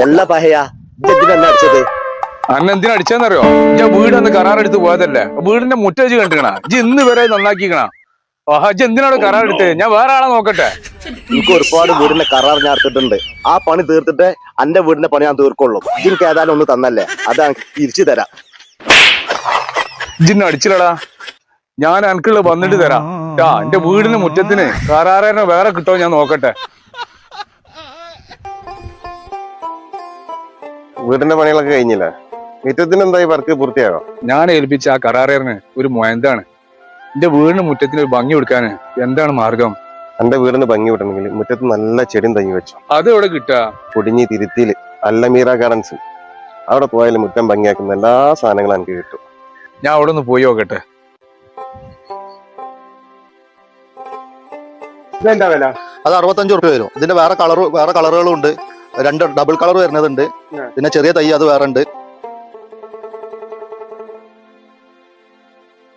എല്ലാ പഹയാ എന്തിനാ അടിച്ചത്? അന്നെ എന്തിനാ അടിച്ചെന്നറിയോ? ഞാൻ വീടന്ന് കരാറെടുത്ത് പോയതല്ലേ, വീടിന്റെ മുറ്റച്ച് കണ്ടിക്കണ ഇജ്ജ് ഇന്ന് വരെ നന്നാക്കിക്കണ. ആഹാ, ഇജ്ജ് എന്തിനാണ് കരാറെടുത്ത്? ഞാൻ വേറെ ആളെ നോക്കട്ടെ. എനിക്ക് ഒരുപാട് വീടിന്റെ കരാർ ഞാൻ എടുത്തിട്ടുണ്ട്. ആ പണി തീർത്തിട്ട് എന്റെ വീടിന്റെ പണി ഞാൻ തീർക്കുള്ളൂ. എനിക്ക് ഏതായാലും ഒന്ന് തന്നല്ലേ, അത് എനിക്ക് തിരിച്ചു തരാം. ഇജ്ജിന്നെ അടിച്ചില്ലടാ, ഞാൻ എനിക്കുള്ള വന്നിട്ട് തരാം. എന്റെ വീടിന്റെ മുറ്റത്തിന് കരാറേനെ വേറെ കിട്ടോ ഞാൻ നോക്കട്ടെ. വീടിന്റെ പണികളൊക്കെ കഴിഞ്ഞില്ലേ? മുറ്റത്തിന് എന്തായി വർക്ക് പൂർത്തിയാകോ? ഞാൻ ഏൽപ്പിച്ച ആ കരാറേറിന് ഒരു മൊയന്താണ്. എന്റെ വീടിന് മുറ്റത്തിന് ഒരു ഭംഗി കൊടുക്കാന് എന്താണ് മാർഗം? എന്റെ വീടിന് ഭംഗി വിടണമെങ്കിൽ മുറ്റത്ത് നല്ല ചെടിയും തങ്ങി വെച്ചു. അത് എവിടെ കിട്ടാ? കൊടിഞ്ഞി തിരുത്തിയില് അൽഅമീറ ഗാർഡൻസ്, അവിടെ പോയാലും മുറ്റം ഭംഗിയാക്കുന്ന എല്ലാ സാധനങ്ങളും എനിക്ക് കിട്ടും. ഞാൻ അവിടെ ഒന്ന് പോയി നോക്കട്ടെ. ഇതെന്താ വില? അത് 65 റുപ്യ വരും. ഇതിന്റെ വേറെ കളറുകളും ഉണ്ട്. 2 ഡബിൾ കളർ വരുന്നതുണ്ട്. പിന്നെ ചെറിയ തൈ അത് വേറെ ഉണ്ട്.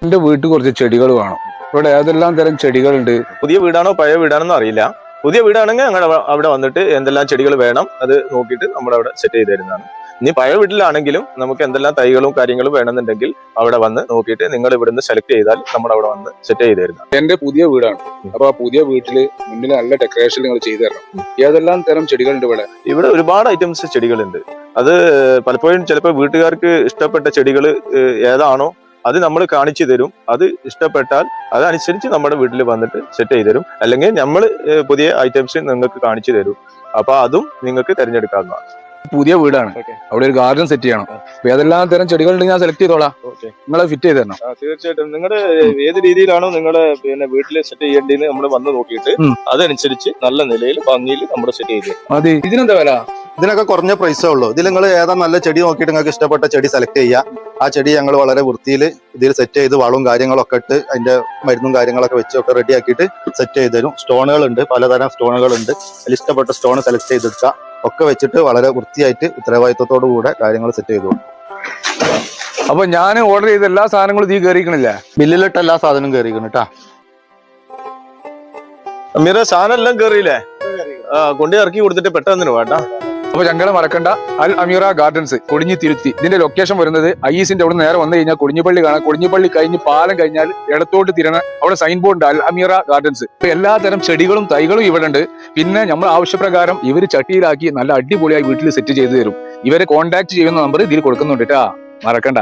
എന്റെ വീട്ടിൽ കുറച്ച് ചെടികൾ വേണം. ഇവിടെ ഏതെല്ലാം തരം ചെടികളുണ്ട്? പുതിയ വീടാണോ പഴയ വീടാണെന്ന് അറിയില്ല. പുതിയ വീടാണെങ്കിൽ ഞങ്ങൾ അവിടെ വന്നിട്ട് എന്തെല്ലാം ചെടികൾ വേണം അത് നോക്കിയിട്ട് നമ്മുടെ അവിടെ സെറ്റ് ചെയ്ത് തരുന്നതാണ്. ഇനി പഴയ വീട്ടിലാണെങ്കിലും നമുക്ക് എന്തെല്ലാം തൈകളും കാര്യങ്ങളും വേണമെന്നുണ്ടെങ്കിൽ അവിടെ വന്ന് നോക്കിയിട്ട് നിങ്ങൾ ഇവിടുന്ന് സെലക്ട് ചെയ്താൽ നമ്മുടെ അവിടെ വന്ന് സെറ്റ് ചെയ്ത് തരുന്നതാണ്. എന്റെ പുതിയ വീടാണ്. അപ്പൊ ആ പുതിയ വീട്ടില് മുന്നിൽ നല്ല ഡെക്കറേഷൻ നിങ്ങൾ ചെയ്തു തരണം. ഏതെല്ലാം തരം ചെടികളുണ്ട് ഇവിടെ? ഇവിടെ ഒരുപാട് ഐറ്റംസ് ചെടികളുണ്ട്. അത് പലപ്പോഴും ചിലപ്പോൾ വീട്ടുകാർക്ക് ഇഷ്ടപ്പെട്ട ചെടികൾ ഏതാണോ അത് നമ്മൾ കാണിച്ചു തരും. അത് ഇഷ്ടപ്പെട്ടാൽ അതനുസരിച്ച് നമ്മുടെ വീട്ടിൽ വന്നിട്ട് സെറ്റ് ചെയ്ത് തരും. അല്ലെങ്കിൽ നമ്മൾ പുതിയ ഐറ്റംസ് നിങ്ങൾക്ക് കാണിച്ചു തരും. അപ്പൊ അതും നിങ്ങൾക്ക് തിരഞ്ഞെടുക്കാവുന്നതാണ്. പുതിയ വീടാണ്, അവിടെ ഒരു ഗാർഡൻ സെറ്റ് ചെയ്യണം. അപ്പൊ ഏതെല്ലാം തരം ചെടികളുണ്ടെങ്കിൽ ഞാൻ സെലക്ട് ചെയ്തോളാം. നിങ്ങളെ ഫിറ്റ് ചെയ്ത് തരണം. തീർച്ചയായിട്ടും നിങ്ങളുടെ ഏത് രീതിയിലാണോ നിങ്ങളുടെ വീട്ടിൽ സെറ്റ് ചെയ്യേണ്ടതെന്ന് നമ്മൾ വന്ന് നോക്കിയിട്ട് അതനുസരിച്ച് നല്ല നിലയിൽ ഭംഗിയിൽ നമ്മൾ സെറ്റ് ചെയ്ത് തരും. മതി. ഇതിനെന്താ വില? ഇതിനൊക്കെ കുറഞ്ഞ പ്രൈസേ ഉള്ളൂ. ഇതിൽ നിങ്ങൾ ഏതാ നല്ല ചെടി നോക്കിയിട്ട് നിങ്ങൾക്ക് ഇഷ്ടപ്പെട്ട ചെടി സെലക്ട് ചെയ്യുക. ആ ചെടി ഞങ്ങൾ വളരെ വൃത്തിയിൽ ഇതിൽ സെറ്റ് ചെയ്ത് വളവും കാര്യങ്ങളൊക്കെ ഇട്ട് അതിന്റെ മരുന്നും കാര്യങ്ങളൊക്കെ വെച്ചൊക്കെ റെഡി ആക്കിയിട്ട് സെറ്റ് ചെയ്ത് തരും. സ്റ്റോണുകളുണ്ട്, പലതരം സ്റ്റോണുകളുണ്ട്. അതിൽ ഇഷ്ടപ്പെട്ട സ്റ്റോൺ സെലക്ട് ചെയ്തെടുക്കുക. ഒക്കെ വെച്ചിട്ട് വളരെ വൃത്തിയായിട്ട് ഉത്തരവാദിത്വത്തോടു കൂടെ കാര്യങ്ങൾ സെറ്റ് ചെയ്തു കൊടുക്കും. അപ്പൊ ഞാൻ ഓർഡർ ചെയ്ത എല്ലാ സാധനങ്ങളും ഇതിൽ കയറിക്കണില്ലേ? ബില്ലിലിട്ട എല്ലാ സാധനവും കയറിക്കണം കേട്ടാ. അമീറ, സാധനം എല്ലാം കയറിയില്ലേ? കൊണ്ടു ഇറക്കി കൊടുത്തിട്ട് പെട്ടെന്ന് വേട്ടാ. അപ്പൊ ഞങ്ങളെ മറക്കണ്ട, അൽ അമീറ ഗാർഡൻസ്, കൊടിഞ്ഞി തിരുത്തി. ഇതിന്റെ ലൊക്കേഷൻ വരുന്നത് ഐസിന്റെ അവിടെ നേരെ വന്നു കഴിഞ്ഞാൽ കൊടിഞ്ഞിപ്പള്ളി കാണാം. കൊടിഞ്ഞിപ്പള്ളി കഴിഞ്ഞ് പാലം കഴിഞ്ഞാൽ ഇടത്തോട്ട് തിരണം. അവിടെ സൈൻ ബോർഡ് ഉണ്ട്, അൽ അമീറ ഗാർഡൻസ്. ഇപ്പൊ എല്ലാ തരം ചെടികളും തൈകളും ഇവിടെ ഉണ്ട്. പിന്നെ നമ്മൾ ആവശ്യപ്രകാരം ഇവര് ചട്ടിയിലാക്കി നല്ല അടിപൊളിയായി വീട്ടിൽ സെറ്റ് ചെയ്ത് തരും. ഇവരെ കോൺടാക്ട് ചെയ്യുന്ന നമ്പർ ഇതിൽ കൊടുക്കുന്നുണ്ട് കേട്ടാ, മറക്കണ്ട.